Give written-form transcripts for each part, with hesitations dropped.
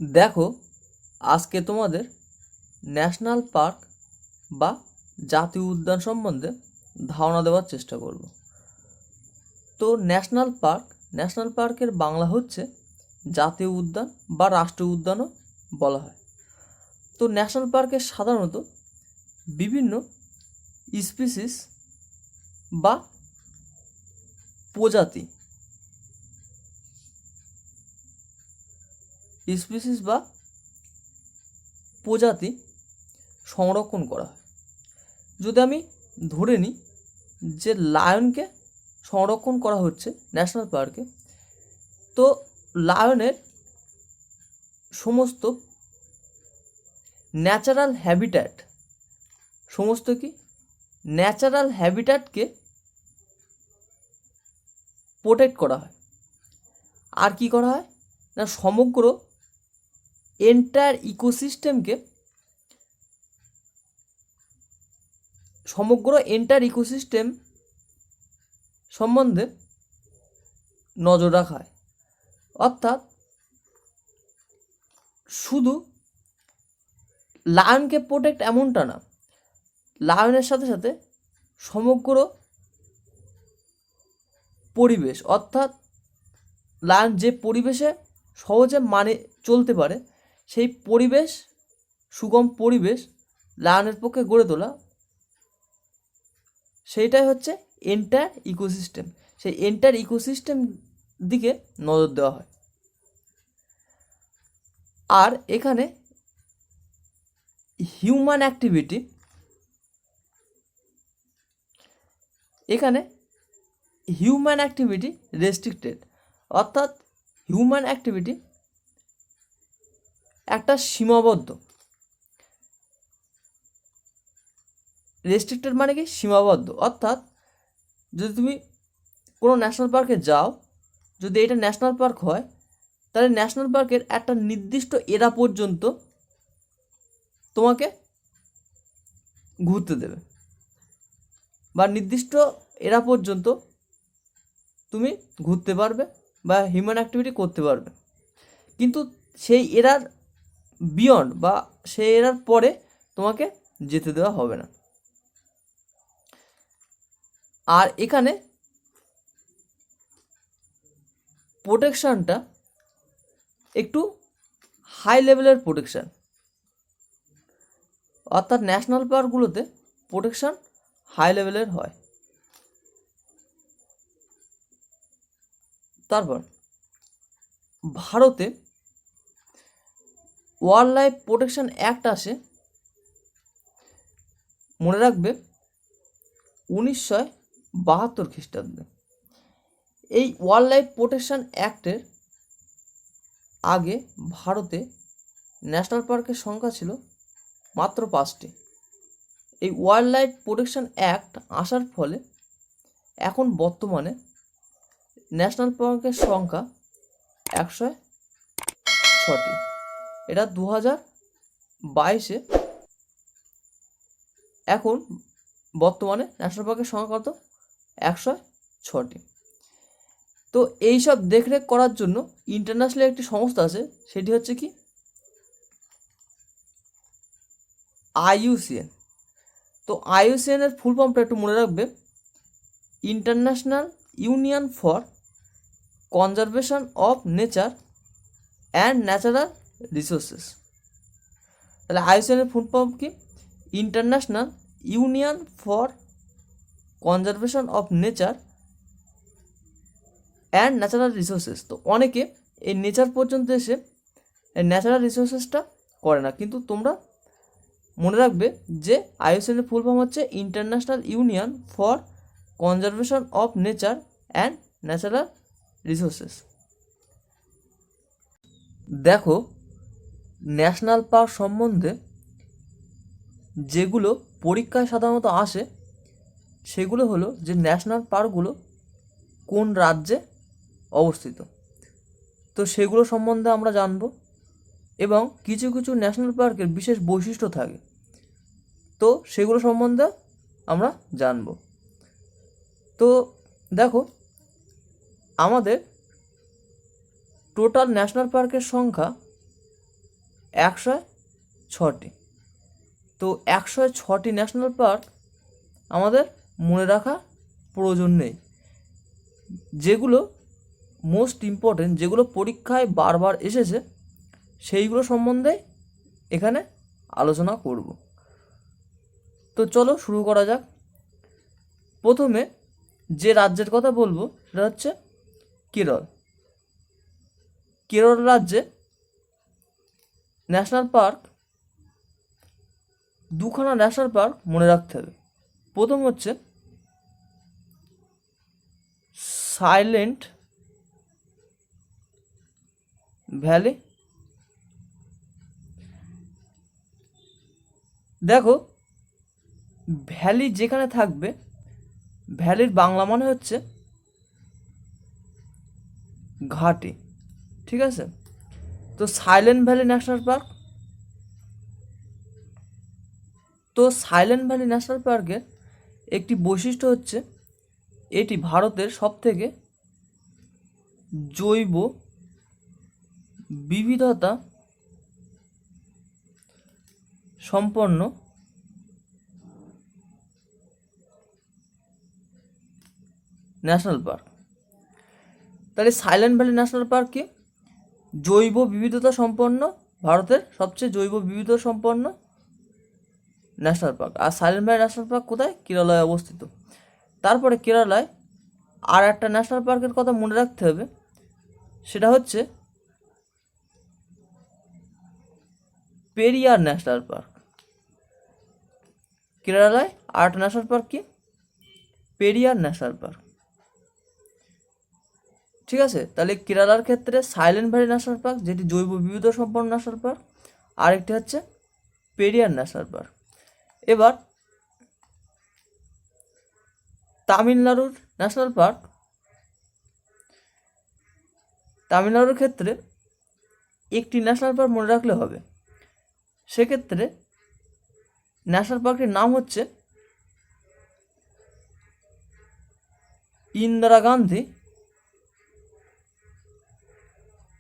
দেখো, আজকে তোমাদের ন্যাশনাল পার্ক বা জাতীয় উদ্যান সম্বন্ধে ধারণা দেওয়ার চেষ্টা করব। তো ন্যাশনাল পার্কের বাংলা হচ্ছে জাতীয় উদ্যান বা রাষ্ট্রীয় উদ্যানও বলা হয়। তো ন্যাশনাল পার্কে সাধারণত বিভিন্ন স্পিসিস বা প্রজাতি সংরক্ষণ করা হয়। যদি আমি ধরে নিই যে লায়নকে সংরক্ষণ করা হচ্ছে ন্যাশনাল পার্কে, তো লায়নের সমস্ত ন্যাচারাল হ্যাবিট্যাটকে প্রোটেক্ট করা হয়। আর কি করা হয় না, সমগ্র এন্টায়ার ইকোসিস্টেম সম্বন্ধে নজর রাখা হয়। অর্থাৎ শুধু লায়নকে প্রোটেক্ট এমনটা না, লায়নের সাথে সাথে সমগ্র পরিবেশ, অর্থাৎ লায়ন যে পরিবেশে সহজে চলতে পারে, সেই সুগম পরিবেশ লায়নের পক্ষে গড়ে তোলা, সেইটাই হচ্ছে এন্টায়ার ইকোসিস্টেম। সেই এন্টায়ার ইকোসিস্টেম দিকে নজর দেওয়া হয়। আর এখানে হিউম্যান অ্যাক্টিভিটি রেস্ট্রিক্টেড, অর্থাৎ হিউম্যান অ্যাক্টিভিটি একটা সীমাবদ্ধ। রেস্ট্রিক্টেড মানে কি? সীমাবদ্ধ। অর্থাৎ যদি তুমি কোনো ন্যাশনাল পার্কে যাও, যদি এটা ন্যাশনাল পার্ক হয়, তাহলে ন্যাশনাল পার্কের একটা নির্দিষ্ট এরা পর্যন্ত তোমাকে ঘুরতে দেবে, বা নির্দিষ্ট এরা পর্যন্ত তুমি ঘুরতে পারবে বা হিউম্যান অ্যাক্টিভিটি করতে পারবে। কিন্তু সেই এরার বিয়ন্ড বা সেই এরার পরে তোমাকে যেতে দেওয়া হবে না। আর এখানে প্রোটেকশানটা একটু হাই লেভেলের প্রোটেকশান, অর্থাৎ ন্যাশনাল পার্কগুলোতে প্রোটেকশান হাই লেভেলের হয়। তারপর ভারতে ওয়াইল্ড লাইফ প্রোটেকশন অ্যাক্ট আসে, মনে রাখবে 1972 খ্রিস্টাব্দে। এই ওয়াইল্ড লাইফ প্রোটেকশন অ্যাক্টের আগে ভারতে ন্যাশনাল পার্কের সংখ্যা ছিল মাত্র 5টি। এই ওয়াইল্ড লাইফ প্রোটেকশন অ্যাক্ট আসার ফলে এখন বর্তমানে ন্যাশনাল পার্কের সংখ্যা 106টি। এটা 2022-এ এখন বর্তমানে ন্যাশনাল পার্কের সংখ্যা কত? 106টি। তো এইসব দেখরেখ করার জন্য ইন্টারন্যাশনাল একটি সংস্থা আছে, সেটি হচ্ছে কি IUCN। তো IUCN এর ফুল ফর্মটা একটু মনে রাখবে, international union for conservation of nature and natural resources. তাহলে IUCN এর ফুল ফর্ম কি? International union for conservation of nature and natural resources. তো অনেকে এই নেচার পর্যন্ত এসে এই ন্যাচারাল রিসোর্সেসটা করে না, কিন্তু তোমরা মনে রাখবে যে IUCN এর ফুল ফর্ম হচ্ছে international union for conservation of nature and natural resources. দেখো, ন্যাশনাল পার্ক সম্বন্ধে যেগুলো পরীক্ষায় সাধারণত আসে, সেগুলো হলো যে ন্যাশনাল পার্কগুলো কোন রাজ্যে অবস্থিত। তো সেগুলো সম্বন্ধে আমরা জানব, এবং কিছু কিছু ন্যাশনাল পার্কের বিশেষ বৈশিষ্ট্য থাকে, তো সেগুলো সম্বন্ধে আমরা জানব। তো দেখো, আমাদের টোটাল ন্যাশনাল পার্কের সংখ্যা 106টি। তো 106টি ন্যাশনাল পার্ক আমাদের মনে রাখা প্রয়োজন নেই। যেগুলো মোস্ট ইম্পর্টেন্ট, যেগুলো পরীক্ষায় বারবার এসেছে, সেইগুলো সম্বন্ধে এখানে আলোচনা করব। তো চলো শুরু করা যাক। প্রথমে যে রাজ্যের কথা বলবো সেটা হচ্ছে কেরল। কেরল রাজ্যে ন্যাশনাল পার্ক, দুখানা ন্যাশনাল পার্ক মনে রাখতে হবে। প্রথম হচ্ছে সাইলেন্ট ভ্যালি। দেখো, ভ্যালি যেখানে থাকবে, ভ্যালির বাংলা মানে হচ্ছে ঘাটি, ঠিক আছে? তো সাইলেন্ট ভ্যালি ন্যাশনাল পার্ক, তো সাইলেন্ট ভ্যালি ন্যাশনাল পার্কের একটি বৈশিষ্ট্য হচ্ছে এটি ভারতের সবথেকে জৈব বিবিধতা সম্পন্ন ন্যাশনাল পার্ক। তাহলে সাইলেন্ট ভ্যালি ন্যাশনাল পার্ক কি? জৈব বিবিধতা সম্পন্ন, ভারতের সবচেয়ে জৈব বিবিধতা সম্পন্ন ন্যাশনাল পার্ক। আর সাইলেন্ট ভ্যালি ন্যাশনাল পার্ক কোথায়? কেরালায় অবস্থিত। তারপরে কেরালায় আর একটা ন্যাশনাল পার্কের কথা মনে রাখতে হবে, সেটা হচ্ছে পেরিয়ার ন্যাশনাল পার্ক। কেরালায় আর একটা ন্যাশনাল পার্ক কি? পেরিয়ার ন্যাশনাল পার্ক, ঠিক আছে? তাহলে কেরালার ক্ষেত্রে সাইলেন্ট ভ্যালি ন্যাশনাল পার্ক, যেটি জৈব বিবিধতা সম্পন্ন ন্যাশনাল পার্ক, আরেকটি হচ্ছে পেরিয়ার ন্যাশনাল পার্ক। এবার তামিলনাড়ুর ন্যাশনাল পার্ক, তামিলনাড়ুর ক্ষেত্রে একটি ন্যাশনাল পার্ক মনে রাখলে হবে। সেক্ষেত্রে ন্যাশনাল পার্কটির নাম হচ্ছে ইন্দিরা গান্ধী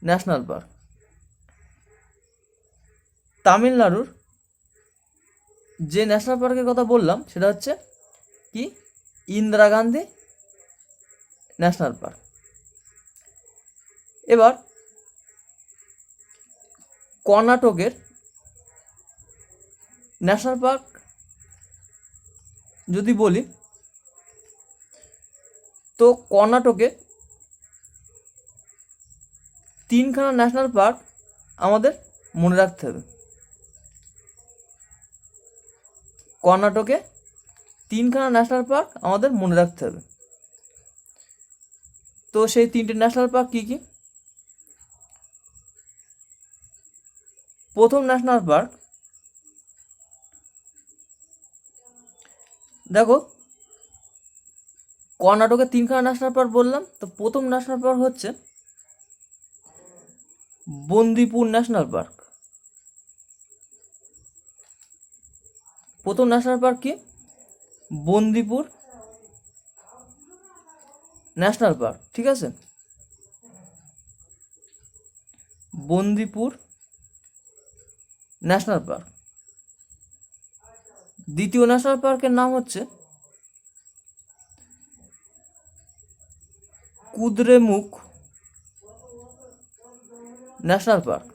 ন্যাশনাল পার্ক। তামিলনাড়ুর যে ন্যাশনাল পার্কের কথা বললাম সেটা হচ্ছে কি? Indira Gandhi national park. এবার কর্ণাটকের ন্যাশনাল পার্ক যদি বলি, তো কর্ণাটকে তিনখানা ন্যাশনাল পার্ক আমাদের মনে রাখতে হবে। কর্ণাটকে তিনখানা ন্যাশনাল পার্ক আমাদের মনে রাখতে হবে। তো সেই তিনটে ন্যাশনাল পার্ক কী কী? প্রথম ন্যাশনাল পার্ক, দেখো কর্ণাটকে তিনখানা ন্যাশনাল পার্ক বললাম, তো প্রথম ন্যাশনাল পার্ক হচ্ছে বন্দিপুর ন্যাশনাল পার্ক। প্রথম ন্যাশনাল পার্ক কি? বন্দিপুর ন্যাশনাল পার্ক, ঠিক আছে? Bandipur national park. দ্বিতীয় ন্যাশনাল পার্কের নাম হচ্ছে কুদ্রেমুখ ন্যাশনাল পার্ক।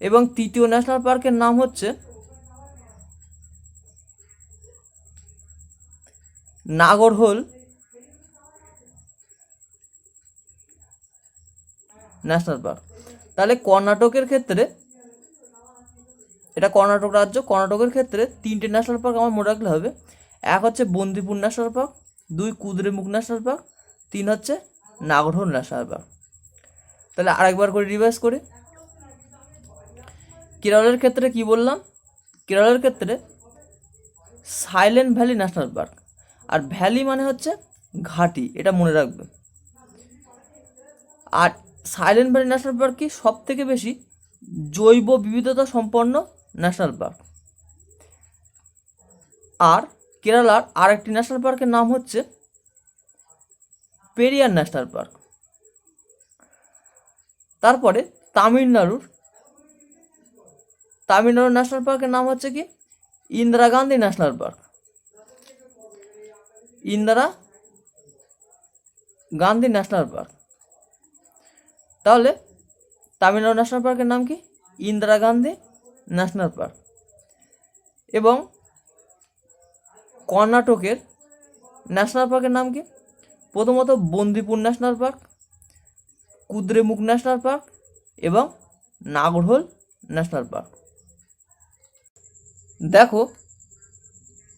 এবং তৃতীয় ন্যাশনাল পার্কের নাম হচ্ছে নাগরহোল ন্যাশনাল পার্ক। তাহলে কর্ণাটকের ক্ষেত্রে, এটা কর্ণাটক রাজ্য, কর্ণাটকের ক্ষেত্রে তিনটে ন্যাশনাল পার্ক আমার মনে রাখলে হবে। এক হচ্ছে বন্দিপুর ন্যাশনাল পার্ক, দুই কুদ্রেমুখ ন্যাশনাল পার্ক, তিন হচ্ছে নাগরহোল ন্যাশনাল পার্ক। তাহলে আরেকবার করে রিভাইজ করি। কেরলের ক্ষেত্রে কি বললাম? কেরলের ক্ষেত্রে সাইলেন্ট ভ্যালি ন্যাশনাল পার্ক, আর ভ্যালি মানে হচ্ছে ঘাটি, এটা মনে রাখবে। আর সাইলেন্ট ভ্যালি ন্যাশনাল পার্ক কি? সব থেকে বেশি জৈব বিবিধতা সম্পন্ন ন্যাশনাল পার্ক। আর কেরালার আরেকটি ন্যাশনাল পার্কের নাম হচ্ছে পেরিয়ার ন্যাশনাল পার্ক। তারপরে তামিলনাড়ুর তামিলনাড়ু ন্যাশনাল পার্কের নাম হচ্ছে কি Indira Gandhi national park. Indira Gandhi national park. তাহলে তামিলনাড়ু ন্যাশনাল পার্কের নাম কি ইন্দিরা গান্ধী ন্যাশনাল পার্ক। এবং কর্ণাটকের ন্যাশনাল পার্কের নাম কি? প্রথমত Bandipur national park, Kudremukh national park এবং নাগরহোল ন্যাশনাল পার্ক। দেখো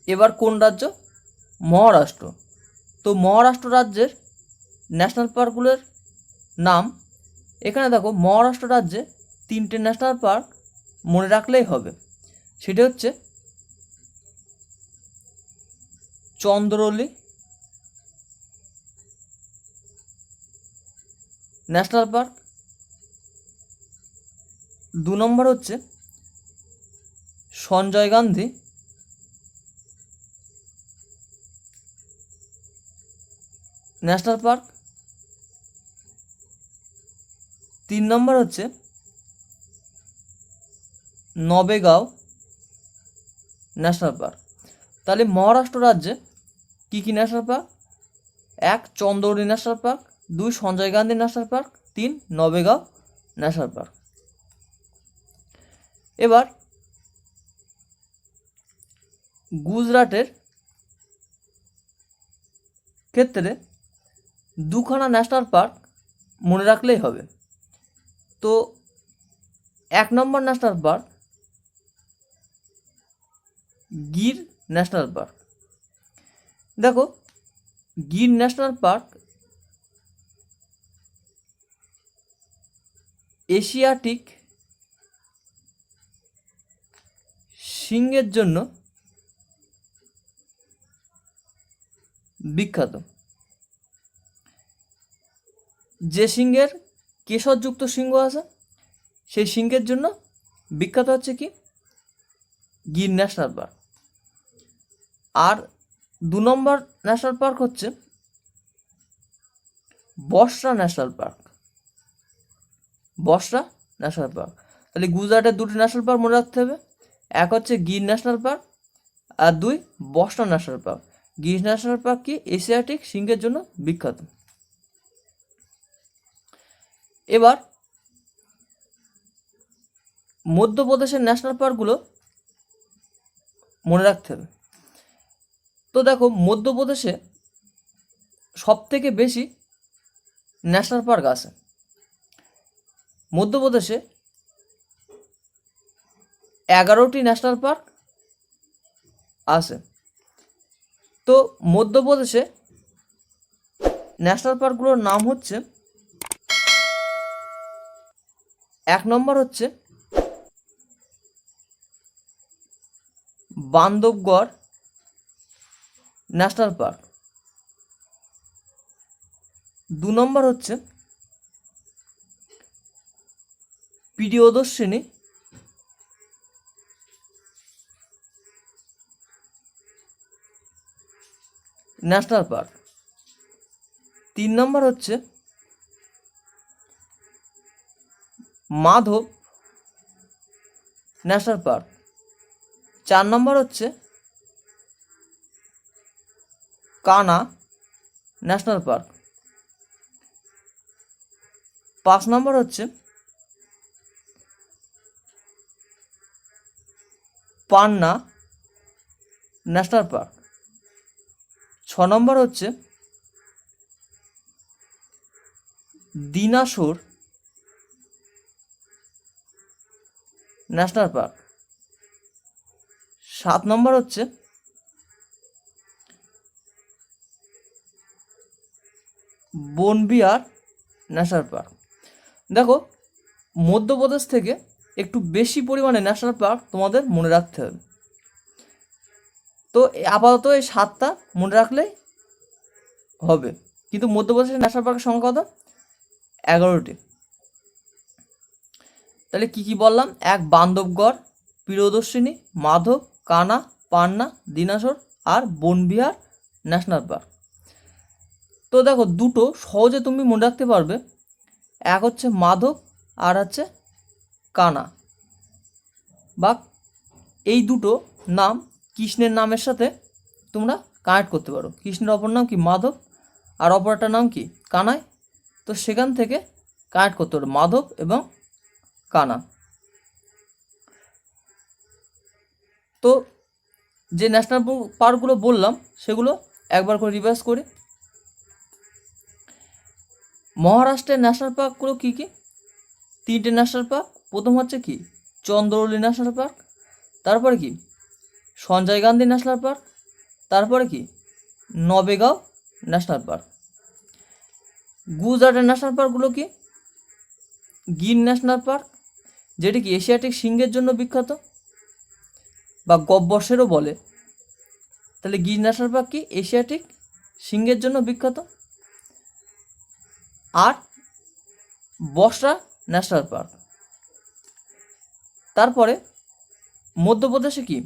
এবার কোন রাজ্য? মহারাষ্ট্র। তো মহারাষ্ট্র রাজ্যের ন্যাশনাল পার্কগুলোর নাম এখানে দেখো, মহারাষ্ট্র রাজ্যে 3টে ন্যাশনাল পার্ক মনে রাখলেই হবে। সেটা হচ্ছে চন্দ্রোলি ন্যাশনাল পার্ক, 2 নম্বর হচ্ছে সঞ্জয় গান্ধী ন্যাশনাল পার্ক, 3 নম্বর হচ্ছে নবেগাঁও ন্যাশনাল পার্ক। তাহলে মহারাষ্ট্র রাজ্যে কী কী national park? 1 Chandoli national park, 2 Sanjay Gandhi national park, 3 নবেগাঁও ন্যাশনাল পার্ক। এবার গুজরাটের ক্ষেত্রে 2খানা ন্যাশনাল পার্ক মনে রাখলেই হবে। তো 1 নম্বর national park Gir national park. দেখো গির ন্যাশনাল পার্ক এশিয়াটিক সিংহের জন্য বিখ্যাত। যে সিংহের কেশরযুক্ত সিংহ আছে সেই সিংহের জন্য বিখ্যাত হচ্ছে কি গির ন্যাশনাল পার্ক। আর 2 নম্বর ন্যাশনাল পার্ক হচ্ছে বসরা ন্যাশনাল পার্ক। বসরা ন্যাশনাল পার্ক। তাহলে গুজরাটের 2টি ন্যাশনাল পার্ক মনে রাখতে হবে, 1 হচ্ছে গির ন্যাশনাল পার্ক আর 2 Bansda national park. Gir national park কি এশিয়াটিক সিংহের জন্য বিখ্যাত। এবার মধ্যপ্রদেশের ন্যাশনাল পার্কগুলো মনে রাখতে হবে। তো দেখো মধ্যপ্রদেশে সবথেকে বেশি ন্যাশনাল পার্ক আছে। মধ্যপ্রদেশে 11টি ন্যাশনাল পার্ক আছে। তো মধ্যপ্রদেশে ন্যাশনাল পার্কগুলোর নাম হচ্ছে, 1 নম্বর হচ্ছে বান্ধবগড় ন্যাশনাল পার্ক, 2 নম্বর হচ্ছে প্রিয়দর্শিনী ন্যাশনাল পার্ক, 3 নম্বর হচ্ছে মাধব ন্যাশনাল পার্ক, 4 নম্বর হচ্ছে কানা ন্যাশনাল পার্ক, 5 নম্বর হচ্ছে পান্না ন্যাশনাল পার্ক, 6 নম্বর হচ্ছে দিনাসুর ন্যাশনাল পার্ক, 7 নম্বর হচ্ছে বনবিহার ন্যাশনাল পার্ক। দেখো মধ্যপ্রদেশ থেকে একটু বেশি পরিমাণে ন্যাশনাল পার্ক তোমাদের মনে রাখতে হবে। তো আপাতত এই 7টা মনে রাখলেই হবে। কিন্তু মধ্যপ্রদেশের ন্যাশনাল পার্কের সংখ্যা কত? 11টি। তাহলে কি কি বললাম? 1 বান্ধবগড়, প্রিয়দর্শিনী, মাধব, কানা, পান্না, দিনাসর আর বনবিহার ন্যাশনাল পার্ক। তো দেখো দুটো সহজে তুমি মনে রাখতে পারবে, 1 হচ্ছে মাধব আর হচ্ছে কানা। বা এই দুটো নাম কৃষ্ণের নামের সাথে তোমরা কানেক্ট করতে পারো। কৃষ্ণের অপর নাম কি? মাধব। আর অপর একটা নাম কি? কানাই। তো সেখান থেকে কানেক্ট করতে পারো মাধব এবং কানা। তো যে ন্যাশনাল পার্কগুলো বললাম সেগুলো একবার করে রিভাইজ করি। মহারাষ্ট্রের ন্যাশনাল পার্কগুলো কী কী? 3টে ন্যাশনাল পার্ক। প্রথম হচ্ছে কি? চন্দ্রৌলি ন্যাশনাল পার্ক। তারপরে কি? Sanjay Gandhi national park. তারপরে কি? নবেগাঁও ন্যাশনাল পার্ক। গুজরাটের ন্যাশনাল পার্কগুলো কি? গির ন্যাশনাল পার্ক, যেটি কি এশিয়াটিক সিংহের জন্য বিখ্যাত বা গব্বর শেরও বলে। তাহলে গির ন্যাশনাল পার্ক কি? এশিয়াটিক সিংহের জন্য বিখ্যাত। আর বসরা ন্যাশনাল পার্ক। তারপরে মধ্যপ্রদেশে কি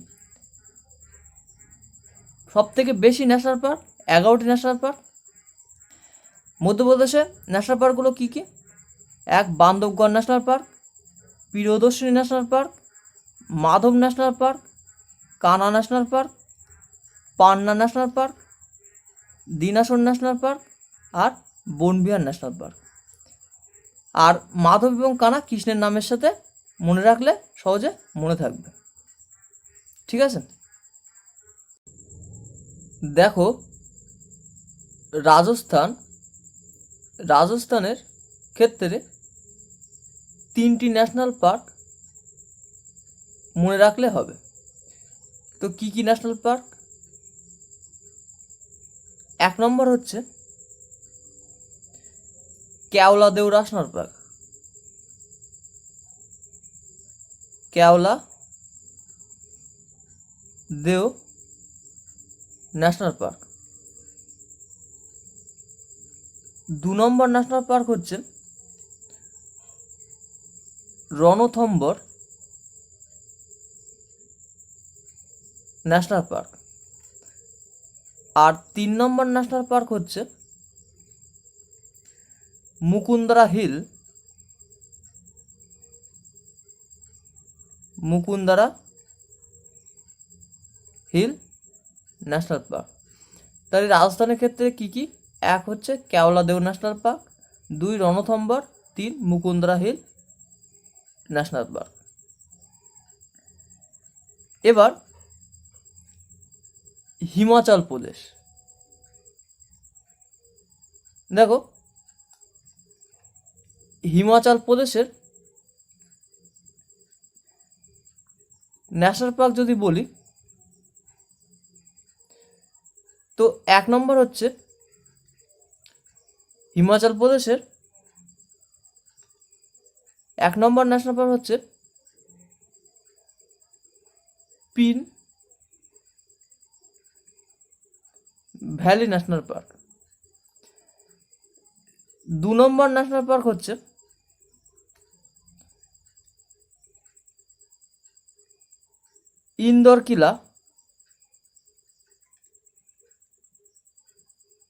সবথেকে বেশি ন্যাশনাল পার্ক? 11টি ন্যাশনাল পার্ক। মধ্যপ্রদেশের ন্যাশনাল পার্কগুলো কী কী? 1 Bandhavgarh national park, Priyadarshini national park, Madhav national park, Kanha national park, Panna national park, dinosaur national park আর বনবিহার ন্যাশনাল পার্ক। আর মাধব এবং কানা কৃষ্ণের নামের সাথে মনে রাখলে সহজে মনে থাকবে। ঠিক আছে? দেখো, রাজস্থানের ক্ষেত্রে 3টি ন্যাশনাল পার্ক মনে রাখলে হবে। তো কি কি ন্যাশনাল পার্ক? 1 নম্বর হচ্ছে Keoladeo national park. Keoladeo national park. 2 নম্বর ন্যাশনাল পার্ক হচ্ছে রণথম্বর ন্যাশনাল পার্ক। আর 3 নম্বর ন্যাশনাল পার্ক হচ্ছে মুকুন্দরা হিল ন্যাশনাল পার্ক। তাহলে রাজস্থানের ক্ষেত্রে কি কি? 1 হচ্ছে Keoladeo national park, 2 Ranthambore, 3 Mukundra hill national park. এবার হিমাচল প্রদেশ। দেখো, হিমাচল প্রদেশের ন্যাশনাল পার্ক যদি বলি তো 1 নম্বর হচ্ছে হিমাচল প্রদেশের 1 নম্বর ন্যাশনাল পার্ক হচ্ছে পিন ভ্যালি ন্যাশনাল পার্ক। 2 নম্বর ন্যাশনাল পার্ক হচ্ছে ইন্দোর কিলা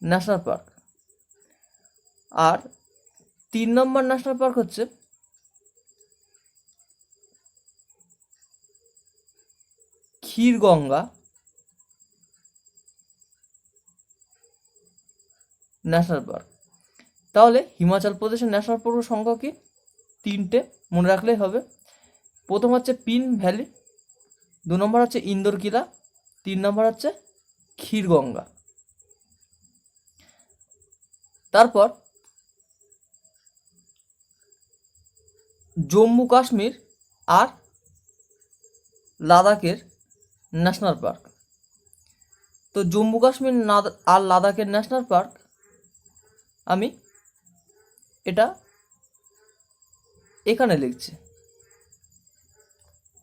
ন্যাশনাল পার্ক। আর 3 নম্বর ন্যাশনাল পার্ক হচ্ছে ক্ষীরগঙ্গা ন্যাশনাল পার্ক। তাহলে হিমাচল প্রদেশের ন্যাশনাল পার্কের সংখ্যা কি? 3টে, মনে রাখলেই হবে। প্রথম হচ্ছে পিন ভ্যালি, 2 নম্বর হচ্ছে ইন্দোর কিলা, 3 নম্বর হচ্ছে ক্ষীরগঙ্গা। তারপর জম্মু কাশ্মীর আর লাদাখের ন্যাশনাল পার্ক। তো জম্মু কাশ্মীর আর লাদাখের ন্যাশনাল পার্ক আমি এটা এখানে লিখছি।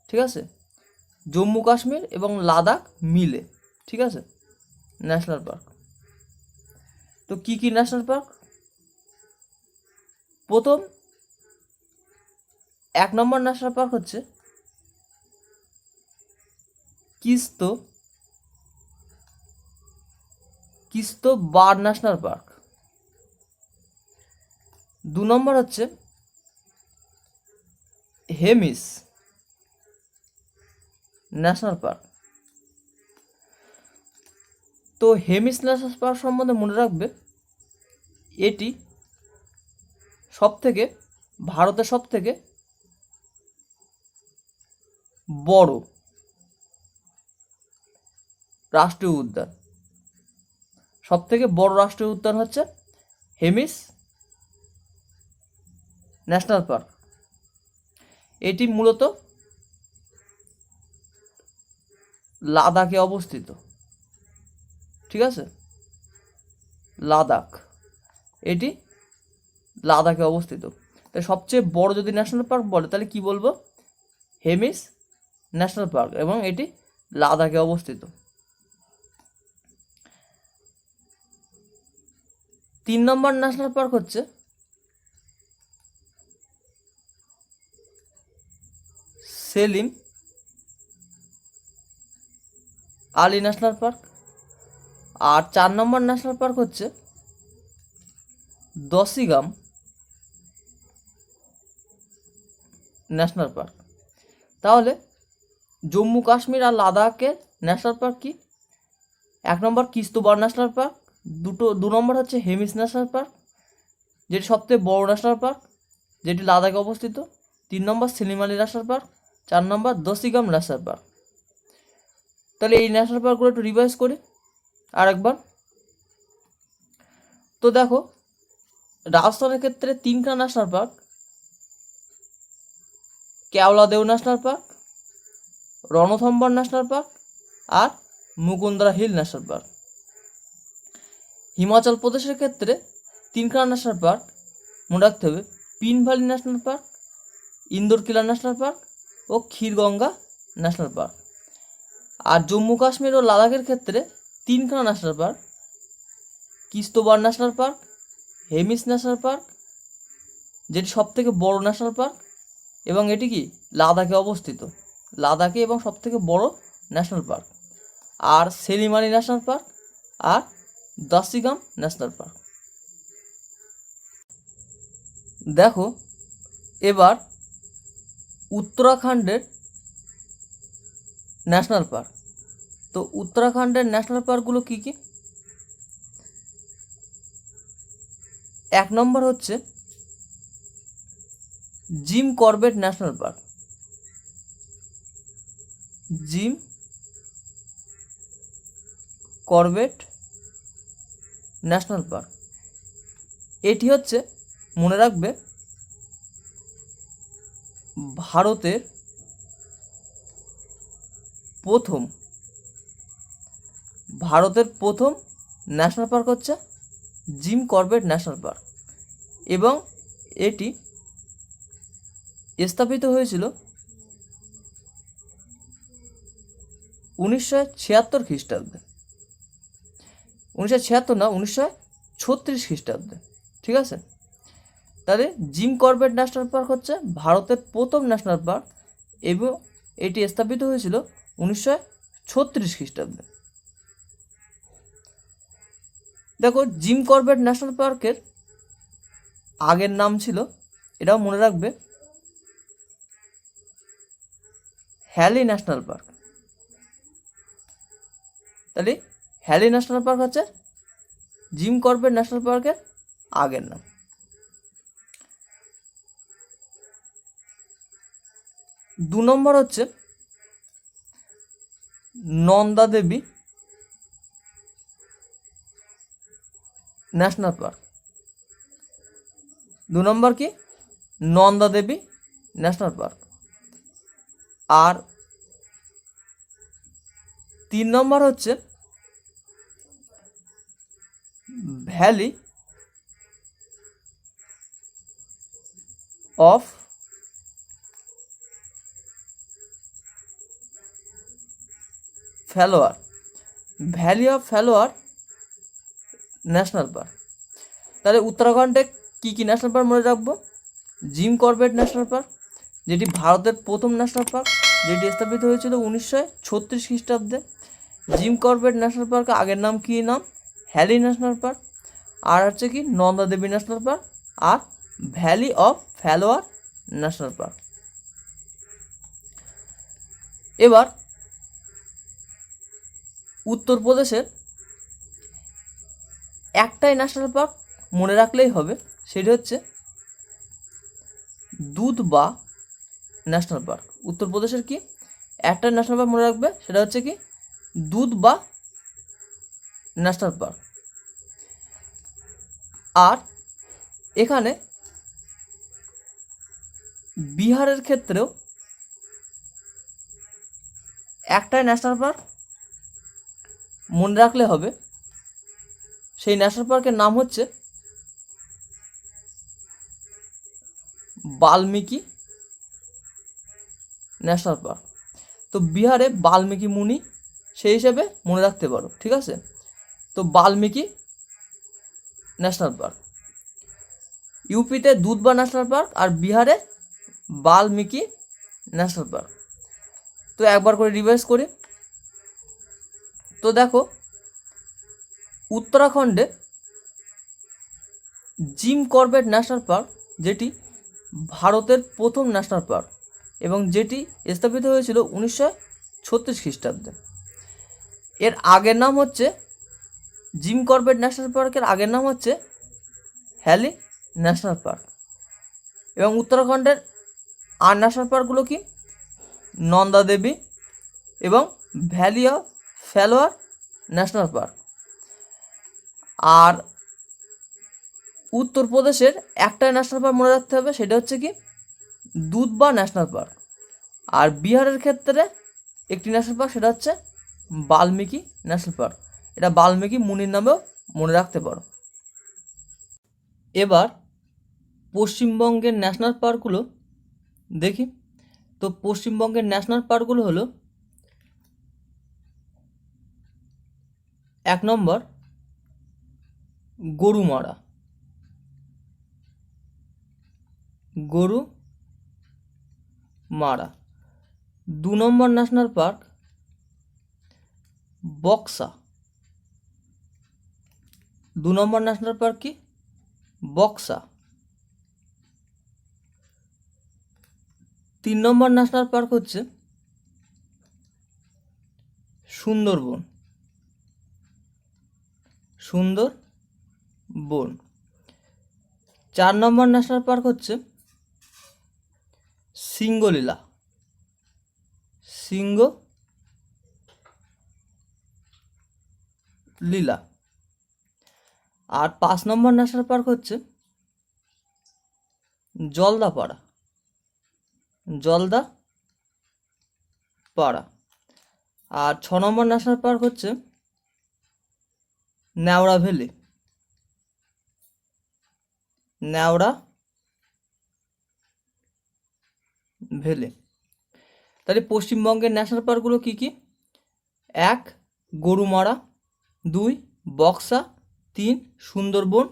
ঠিক আছে? জম্মু কাশ্মীর এবং লাদাখ মিলে, ঠিক আছে, ন্যাশনাল পার্ক। তো কি কি ন্যাশনাল পার্ক? প্রথম 1 নম্বর ন্যাশনাল পার্ক হচ্ছে কিস্তো বার্ড ন্যাশনাল পার্ক। 2 নম্বর হচ্ছে হেমিস ন্যাশনাল পার্ক। তো হেমিস ন্যাশনাল পার্ক সম্বন্ধে মনে রাখবে, এটি ভারতের সবথেকে বড় রাষ্ট্রীয় উদ্যান। সবথেকে বড় রাষ্ট্রীয় উদ্যান হচ্ছে হেমিস ন্যাশনাল পার্ক। এটি মূলত লাদাখে অবস্থিত, ঠিক আছে, লাদাখ, এটি লাদাখে অবস্থিত। তাই সবচেয়ে বড় যদি ন্যাশনাল পার্ক বলে তাহলে কি বলবো, হেমিস ন্যাশনাল পার্ক, এবং এটি লাদাখে অবস্থিত। 3 নম্বর ন্যাশনাল পার্ক হচ্ছে সেলিম আলী ন্যাশনাল পার্ক। আর 4 নম্বর ন্যাশনাল পার্ক হচ্ছে দশিগাম ন্যাশনাল পার্ক। তাহলে জম্মু কাশ্মীর আর লাদাখের ন্যাশনাল পার্ক কি? 1 নম্বর কিস্তোবার ন্যাশনাল পার্ক, 2 নম্বর হচ্ছে হেমিস ন্যাশনাল পার্ক, যেটি সবথেকে বড় ন্যাশনাল পার্ক, যেটি লাদাখে অবস্থিত। 3 নম্বর সেলিম আলী ন্যাশনাল পার্ক, 4 নম্বর দশিগাম ন্যাশনাল পার্ক। তাহলে এই ন্যাশনাল পার্কগুলো একটু রিভাইজ করি আরেকবার। তো দেখো, রাজস্থানের ক্ষেত্রে 3খানা national park, Keoladeo national park, Ranthambore national park আর Mukundra hill national park. Himachal প্রদেশের ক্ষেত্রে 3খানা ন্যাশনাল পার্ক মনে রাখতে হবে, Pin valley national park, Inderkilla national park ও ক্ষীরগঙ্গা ন্যাশনাল পার্ক। আর জম্মু কাশ্মীর ও লাদাখের ক্ষেত্রে 3খানা national park, Kishtwar national park, Hemis national park, যেটি সবথেকে বড় ন্যাশনাল পার্ক, এবং এটি কি লাদাখে অবস্থিত, লাদাখে এবং সবথেকে বড় ন্যাশনাল পার্ক। আর সেলিম আলী ন্যাশনাল পার্ক আর দশিগাম ন্যাশনাল পার্ক। দেখো এবার উত্তরাখণ্ডের ন্যাশনাল পার্ক। তো উত্তরাখণ্ডের ন্যাশনাল পার্কগুলো কী কী? 1 নম্বর হচ্ছে Jim Corbett national park. Gym Corbett national park, এটি হচ্ছে মনে রাখবে ভারতের প্রথম ন্যাশনাল পার্ক হচ্ছে জিম করবেট ন্যাশনাল পার্ক, এবং এটি স্থাপিত হয়েছিল 1976 খ্রিস্টাব্দে। 1976 না, 1936 খ্রিস্টাব্দে, ঠিক আছে। তাহলে জিম করবেট ন্যাশনাল পার্ক হচ্ছে ভারতের প্রথম ন্যাশনাল পার্ক, এবং এটি স্থাপিত হয়েছিল 1936 খ্রিস্টাব্দে। দেখো, জিম করবেট ন্যাশনাল পার্কের আগের নাম ছিল, এটাও মনে রাখবে, হ্যালি ন্যাশনাল পার্ক। তাহলে হ্যালি ন্যাশনাল পার্ক হচ্ছে জিম করবেট ন্যাশনাল পার্কের আগের নাম। 2 নম্বর হচ্ছে নন্দা দেবী ন্যাশনাল পার্ক। 2 নম্বর কি? Nanda Devi national park. আর 3 নম্বর হচ্ছে valley of flower, valley of flower national park. তাহলে উত্তরাখণ্ডে কী কী ন্যাশনাল পার্ক মনে রাখবো? জিম করবেট ন্যাশনাল পার্ক, যেটি ভারতের প্রথম ন্যাশনাল পার্ক, যেটি স্থাপিত হয়েছিল 1936 খ্রিস্টাব্দে। জিম করবেট ন্যাশনাল পার্কের আগের নাম কী নাম? Hailey national park. আর হচ্ছে কি নন্দা দেবী ন্যাশনাল পার্ক আর valley of flower national park. এবার উত্তরপ্রদেশের একটাই ন্যাশনাল পার্ক মনে রাখলেই হবে, সেটি হচ্ছে দুধবা ন্যাশনাল পার্ক। উত্তরপ্রদেশের কি একটা ন্যাশনাল পার্ক মনে রাখবে, সেটা হচ্ছে কি দুধবা ন্যাশনাল পার্ক। আর এখানে বিহারের ক্ষেত্রেও একটাই ন্যাশনাল পার্ক মনে রাখলে হবে, সেই ন্যাশনাল পার্কের নাম হচ্ছে বাল্মীকি ন্যাশনাল পার্ক। তো বিহারে বাল্মীকি মুনি সেই হিসেবে মনে রাখতে পারো, ঠিক আছে। তো বাল্মীকি ন্যাশনাল পার্ক, ইউপিতে দুধবা ন্যাশনাল পার্ক আর বিহারে বাল্মীকি ন্যাশনাল পার্ক। তো একবার করে রিভাইজ করি। তো দেখো, উত্তরাখণ্ডে জিম করবেট ন্যাশনাল পার্ক, যেটি ভারতের প্রথম ন্যাশনাল পার্ক এবং যেটি স্থাপিত হয়েছিল 1936 খ্রিস্টাব্দে। এর আগের নাম হচ্ছে জিম করবেট ন্যাশনাল পার্কের আগের নাম হচ্ছে হ্যালি ন্যাশনাল পার্ক। এবং উত্তরাখণ্ডের আর ন্যাশনাল পার্কগুলো কি নন্দা দেবী এবং valley of flower national park. আর উত্তরপ্রদেশের একটা ন্যাশনাল পার্ক মনে রাখতে হবে, সেটা হচ্ছে কি দুধবা ন্যাশনাল পার্ক। আর বিহারের ক্ষেত্রে একটি ন্যাশনাল পার্ক, সেটা হচ্ছে বাল্মীকি ন্যাশনাল পার্ক। এটা বাল্মীকি মুনির নামেও মনে রাখতে পারো। এবার পশ্চিমবঙ্গের ন্যাশনাল পার্কগুলো দেখি। তো পশ্চিমবঙ্গের ন্যাশনাল পার্কগুলো হলো 1 নম্বর গরুমারা, গরুমারা। 2 নম্বর ন্যাশনাল পার্ক বক্সা। 2 নম্বর ন্যাশনাল পার্ক কি বক্সা। 3 নম্বর ন্যাশনাল পার্ক হচ্ছে সুন্দরবন, সুন্দরবন। 4 নম্বর ন্যাশনাল পার্ক হচ্ছে সিঙ্গলীলা, সিঙ্গলীলা। আর 5 নম্বর ন্যাশনাল পার্ক হচ্ছে জলদাপাড়া, জলদাপাড়া। আর 6 নম্বর ন্যাশনাল পার্ক হচ্ছে নেওড়া ভ্যালি, নেওড়া ভ্যালি। তাহলে পশ্চিমবঙ্গের ন্যাশনাল পার্কগুলো কী কী? 1 গরুমারা, 2 বক্সা, 3 সুন্দরবন,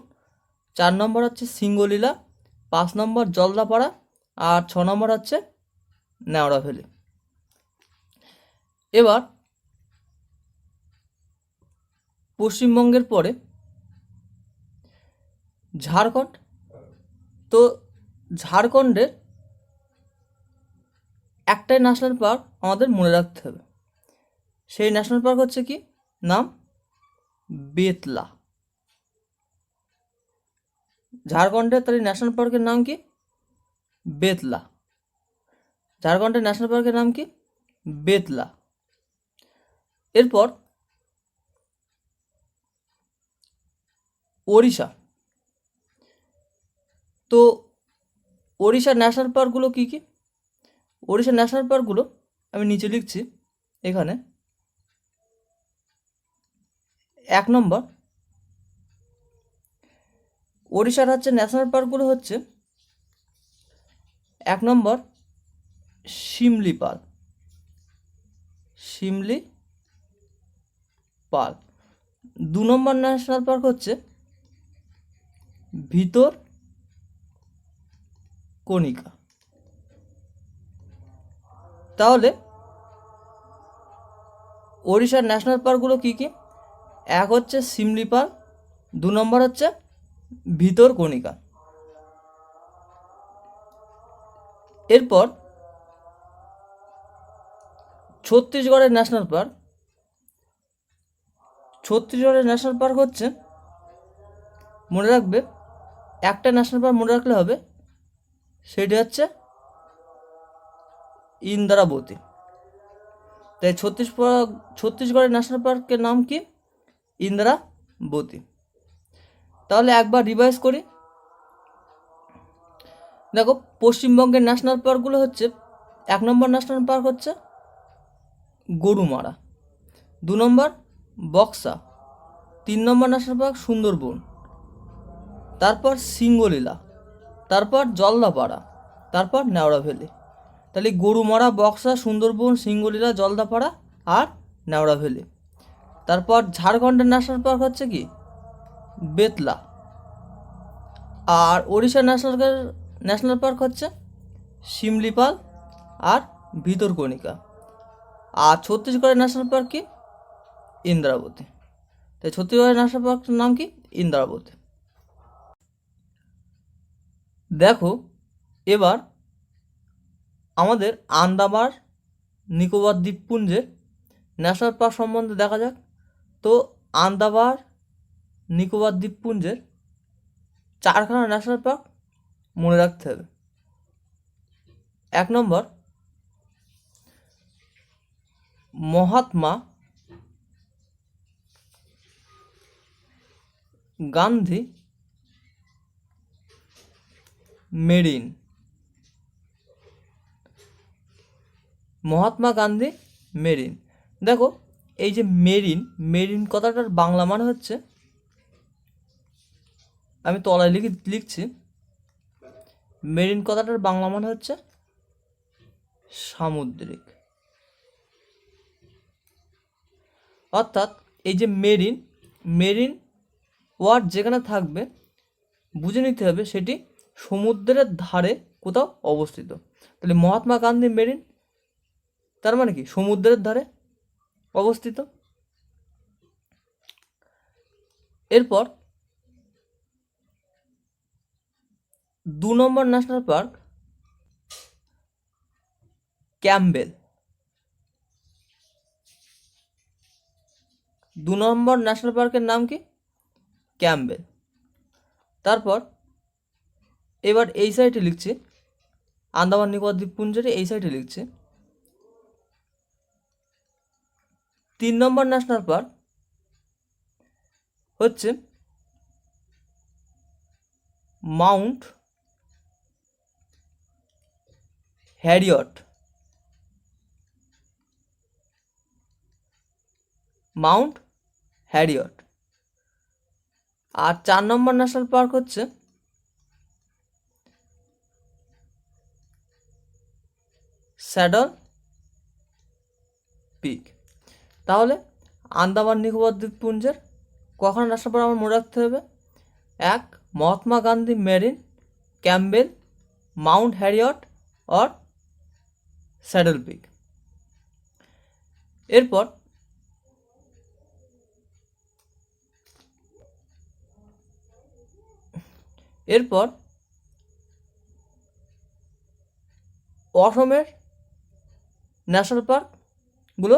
4 নম্বর হচ্ছে সিঙ্গলীলা, 5 নম্বর জলদাপাড়া, আর 6 নম্বর হচ্ছে নেওড়া ভ্যালি। এবার পশ্চিমবঙ্গের পরে ঝাড়খণ্ড। তো ঝাড়খণ্ডের একটাই ন্যাশনাল পার্ক আমাদের মনে রাখতে হবে, সেই ন্যাশনাল পার্ক হচ্ছে কি নাম বেতলা। ঝাড়খণ্ডের তার ন্যাশনাল পার্কের নাম কি বেতলা। ঝাড়খণ্ডের ন্যাশনাল পার্কের নাম কি বেতলা। এরপর ওড়িশা। তো ওড়িশার ন্যাশনাল পার্কগুলো কী কী? ওড়িশার ন্যাশনাল পার্কগুলো আমি নিচে লিখছি এখানে। 1 নম্বর ওড়িশার হচ্ছে ন্যাশনাল পার্কগুলো হচ্ছে 1 নম্বর শিমলিপাল, শিমলিপাল। 2 নম্বর ন্যাশনাল পার্ক হচ্ছে ভিতরকনিকা। তাহলে ওড়িশার ন্যাশনাল পার্কগুলো কী কী? 1 হচ্ছে শিমলিপাল, 2 নম্বর হচ্ছে ভিতরকনিকা। এরপর ছত্তিশগড়ের ন্যাশনাল পার্ক ছত্তিশগড়ের ন্যাশনাল পার্ক হচ্ছে, মনে রাখবে একটা ন্যাশনাল পার্ক মনে রাখলে হবে, সেটি হচ্ছে ইন্দ্রাবতী। তাই ছত্তিশগড়ের ন্যাশনাল পার্কের নাম কি? ইন্দ্রাবতী। তাহলে একবার রিভাইজ করি। দেখো, পশ্চিমবঙ্গের ন্যাশনাল পার্কগুলো হচ্ছে, 1 নম্বর ন্যাশনাল পার্ক হচ্ছে গরুমারা, 2 নম্বর বক্সা, 3 নম্বর ন্যাশনাল পার্ক সুন্দরবন, তারপর সিঙ্গলীলা, তারপর জলদাপাড়া, তারপর নেওড়া ভ্যালি। তাহলে গরুমারা, বক্সা, সুন্দরবন, সিঙ্গলীলা, জলদাপাড়া আর নেওড়া ভ্যালি। তারপর ঝাড়খণ্ডের ন্যাশনাল পার্ক হচ্ছে কি? বেতলা। আর ওড়িশার ন্যাশনাল পার্ক হচ্ছে শিমলিপাল আর ভিতরকণিকা। আর ছত্তিশগড়ের ন্যাশনাল পার্ক কি? ইন্দ্রাবতী। তাই ছত্তিশগড়ের ন্যাশনাল পার্কের নাম কি? ইন্দ্রাবতী। দেখো, এবার আমাদের আন্দামান নিকোবর দ্বীপপুঞ্জের ন্যাশনাল পার্ক সম্বন্ধে দেখা যাক। তো আন্দামান নিকোবর দ্বীপপুঞ্জের 4খানা ন্যাশনাল পার্ক মনে রাখতে হবে। 1 নম্বর মহাত্মা গান্ধী মেরিন। মহাত্মা গান্ধী মেরিন। দেখো, এই যে মেরিন কথাটার বাংলা মানে হচ্ছে, আমি তলায় লিখছি, মেরিন কথাটার বাংলা মানে হচ্ছে সামুদ্রিক। অর্থাৎ এই যে মেরিন ওয়ার্ড যেখানে থাকবে, বুঝে নিতে হবে সেটি সমুদ্রের ধারে কোথাও অবস্থিত। তাহলে মহাত্মা গান্ধী মেরিন তার মানে কি? সমুদ্রের ধারে অবস্থিত। এরপর 2 নম্বর ন্যাশনাল পার্ক ক্যাম্বেল। 2 নম্বর ন্যাশনাল পার্কের নাম কি? ক্যাম্বেল। তারপর এবার এই সাইডে লিখছি, আন্দামান নিকোবর দ্বীপপুঞ্জের এই সাইডে লিখছি 3 নম্বর ন্যাশনাল পার্ক হচ্ছে মাউন্ট হ্যারিয়ট। Mount Harriet. আর 4 নম্বর ন্যাশনাল পার্ক হচ্ছে স্যাডল পিক। তাহলে আন্দামান নিকোবর দ্বীপপুঞ্জের কখন ন্যাশনাল পার্ক আমার মনে রাখতে হবে? 1 Mahatma Gandhi marine, Campbell, mount Harriet আর স্যাডল পিক। এরপর অসমের ন্যাশনাল পার্কগুলো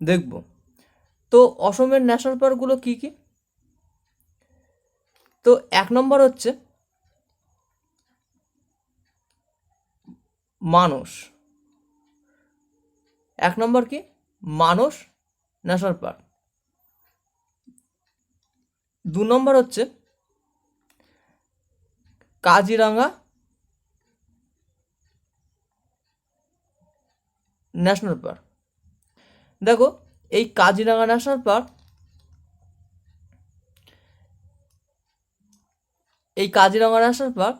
দেখব। তো অসমের ন্যাশনাল পার্কগুলো কী কী? তো 1 নম্বর হচ্ছে মানস। 1 নম্বর কি? মানস ন্যাশনাল পার্ক। 2 নম্বর হচ্ছে কাজিরাঙ্গা ন্যাশনাল পার্ক। দেখো, এই কাজিরাঙ্গা ন্যাশনাল পার্ক,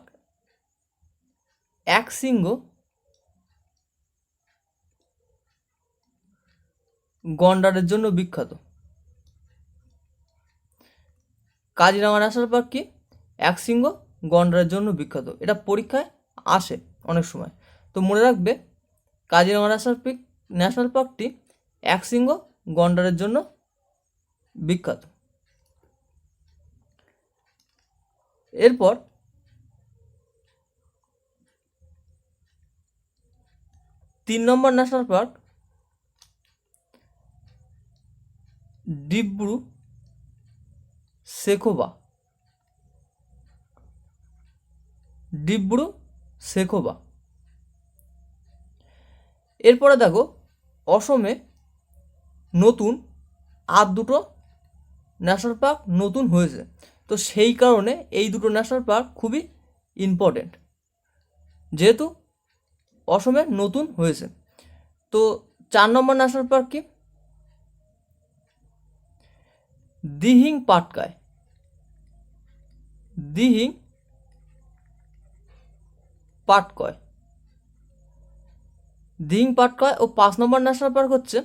একশৃঙ্গ গন্ডারের জন্য বিখ্যাত। কাজিরাঙ্গা ন্যাশনাল পার্ক কি? একশৃঙ্গ গন্ডারের জন্য বিখ্যাত। এটা পরীক্ষায় আসে অনেক সময়। তো মনে রাখবে, কাজিরাঙ্গা ন্যাশনাল পার্কটি একশৃঙ্গ গন্ডারের জন্য বিখ্যাত। এরপর 3 নম্বর ন্যাশনাল পার্ক ডিব্রু শেখোবা, ডিব্রু শেখোবা। এরপরে দেখো অসমে নতুন আর দুটো ন্যাশনাল পার্ক নতুন হয়েছে, তো সেই কারণে এই দুটো ন্যাশনাল পার্ক খুবই ইম্পর্টেন্ট, যেহেতু অসমে নতুন হয়েছে। তো 4 নম্বর ন্যাশনাল পার্ক কি? দিহিং পাটকাই, দিহিং পাটকয়, দিহিং পাটকয়। ও 5 নম্বর ন্যাশনাল পার্ক হচ্ছে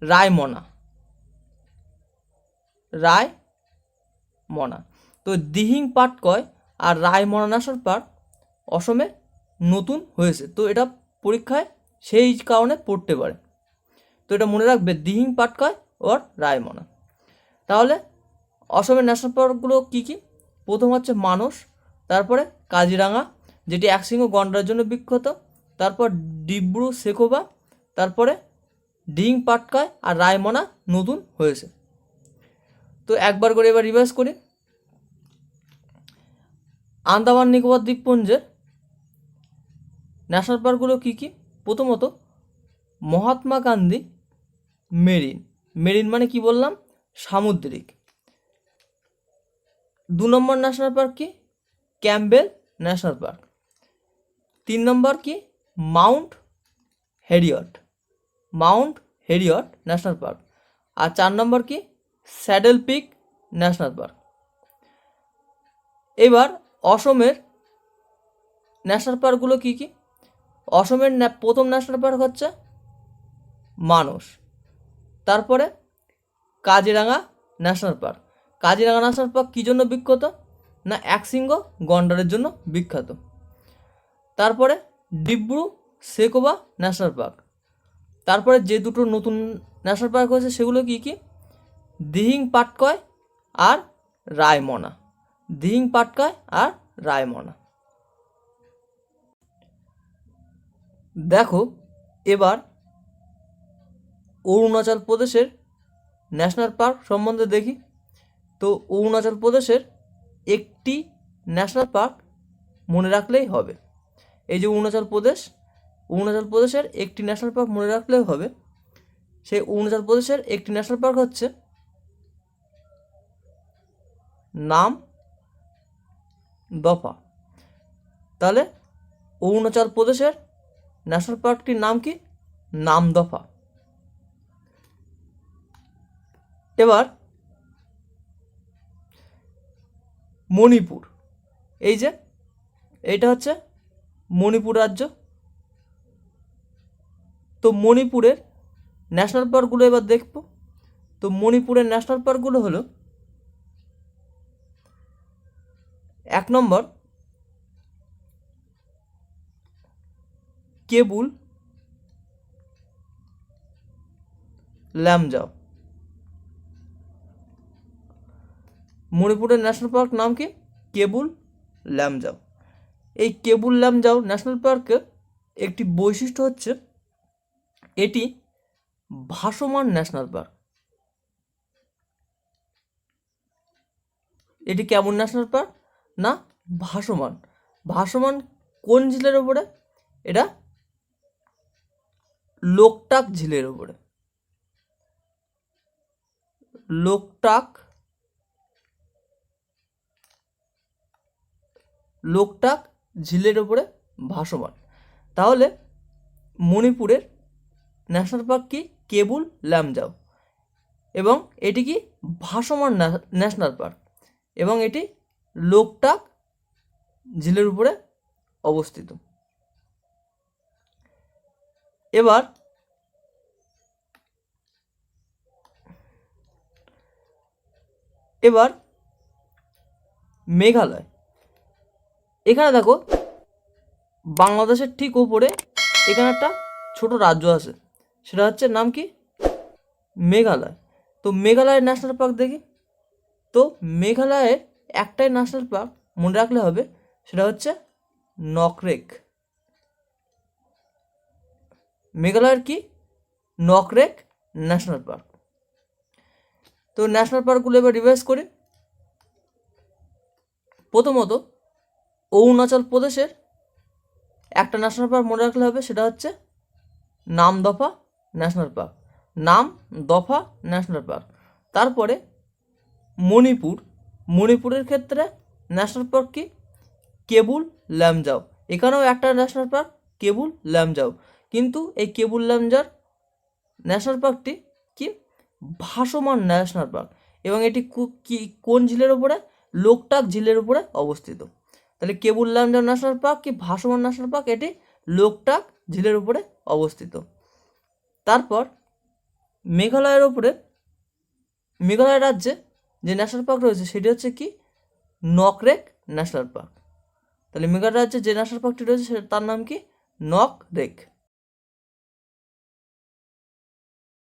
রায়মনা, রায়মনা। তো দিহিং পাটকয় আর রায়মনা ন্যাশনাল পার্ক অসমে নতুন হয়েছে, তো এটা পরীক্ষায় সেই কারণে পড়তে পারে, তো এটা মনে রাখবে, দিহিং পাটকয় ওর রায়মনা। তাহলে অসমের ন্যাশনাল পার্কগুলো কী কী? প্রথম হচ্ছে মানস, তারপরে কাজিরাঙা যেটি একশৃঙ্গ গন্ডারের জন্য বিখ্যাত, তারপর ডিব্রু শেখোবা, তারপরে দিহিং পাটকাই আর রায়মনা নতুন হয়েছে। তো একবার করে এবার রিভাইজ করি। আন্দামান নিকোবর দ্বীপপুঞ্জের ন্যাশনাল পার্কগুলো কী কী? প্রথমত মহাত্মা গান্ধী মেরিন, মেরিন মানে কি বললাম? সামুদ্রিক। 2 নম্বর ন্যাশনাল পার্ক কি? Campbell national park. 3 নম্বর কি? Mount Harriet, mount Harriet national park. আর 4 নম্বর কি? Saddle peak national park. এবার অসমের ন্যাশনাল পার্কগুলো কী কী? অসমের প্রথম ন্যাশনাল পার্ক হচ্ছে মানস, তারপরে Kaziranga national park. Kaziranga national park কী জন্য বিখ্যাত? না একশৃঙ্গ গন্ডারের জন্য বিখ্যাত। তারপরে ডিব্রু শেখোবা ন্যাশনাল পার্ক। তারপরে যে দুটো নতুন ন্যাশনাল পার্ক হয়েছে সেগুলো কী কী? দিহিং পাটকয় আর রায়মনা, দিহিং পাটকয় আর রায়মনা। দেখো এবার অরুণাচল প্রদেশের ন্যাশনাল পার্ক সম্বন্ধে দেখি। তো অরুণাচল প্রদেশের একটি ন্যাশনাল পার্ক মনে রাখলেই হবে। এই যে অরুণাচল প্রদেশের একটি ন্যাশনাল পার্ক মনে রাখলেই হবে। সেই অরুণাচল প্রদেশের একটি ন্যাশনাল পার্ক হচ্ছে নাম দফা। তাহলে অরুণাচল প্রদেশের ন্যাশনাল পার্কটির নাম কি? নাম দফা। এবার মণিপুর, এই যে এইটা হচ্ছে মণিপুর রাজ্য। তো মণিপুরের ন্যাশনাল পার্কগুলো এবার দেখব। তো মণিপুরের ন্যাশনাল পার্কগুলো হলো 1 নম্বর কেবুল লামজাও। মণিপুরের ন্যাশনাল পার্ক নাম কি? কেবুল লামজাও। এই কেবুল লামজাও ন্যাশনাল পার্কের একটি বৈশিষ্ট্য হচ্ছে এটি ভাসমান ন্যাশনাল পার্ক। এটি কেমন ন্যাশনাল পার্ক? না ভাসমান। ভাসমান কোন ঝিলের ওপরে? এটা লোকটাক ঝিলের ওপরে, লোকটাক ঝিলের ওপরে ভাসমান। তাহলে মণিপুরের ন্যাশনাল পার্ক কি? কেবুল লামজাও, এবং এটি কি? ভাসমান ন্যাশনাল পার্ক, এবং এটি লোকটাক ঝিলের উপরে অবস্থিত। এবার মেঘালয়। এখানে দেখো বাংলাদেশের ঠিক ওপরে এখানে একটা ছোট রাজ্য আছে, সেটা হচ্ছে নাম কি? মেঘালয়। তো মেঘালয়ের ন্যাশনাল পার্ক দেখি। তো মেঘালয়ের একটাই ন্যাশনাল পার্ক মনে রাখলে হবে, সেটা হচ্ছে নকরেক। মেঘালয়ের কি? Nokrek national park. তো ন্যাশনাল পার্কগুলো এবার রিভাইজ করি। প্রথমত অরুণাচল প্রদেশের একটা ন্যাশনাল পার্ক মনে রাখলে হবে, সেটা হচ্ছে Namdapha national park, Namdapha national park. তারপরে মণিপুরের ক্ষেত্রে ন্যাশনাল পার্ক কি? কেবুল লামজাও, এখানেও একটা ন্যাশনাল পার্ক কেবুল লামজাও। কিন্তু এই কেবুল লামজার ন্যাশনাল পার্কটি কি? ভাসমান ন্যাশনাল পার্ক, এবং এটি কি কোন ঝিলের উপরে? লোকটাক ঝিলের উপরে অবস্থিত। তাহলে কেবুল লামজাও ন্যাশনাল পার্ক কি ভাসমান ন্যাশনাল পার্ক? এটি লোকটাক ঝিলের উপরে অবস্থিত। তারপর মেঘালয় রাজ্যে যে ন্যাশনাল পার্ক রয়েছে সেটি হচ্ছে কি? Nokrek national park. তাহলে মেঘালয় রাজ্যে যে ন্যাশনাল পার্কটি রয়েছে তার নাম কি? নকরেক।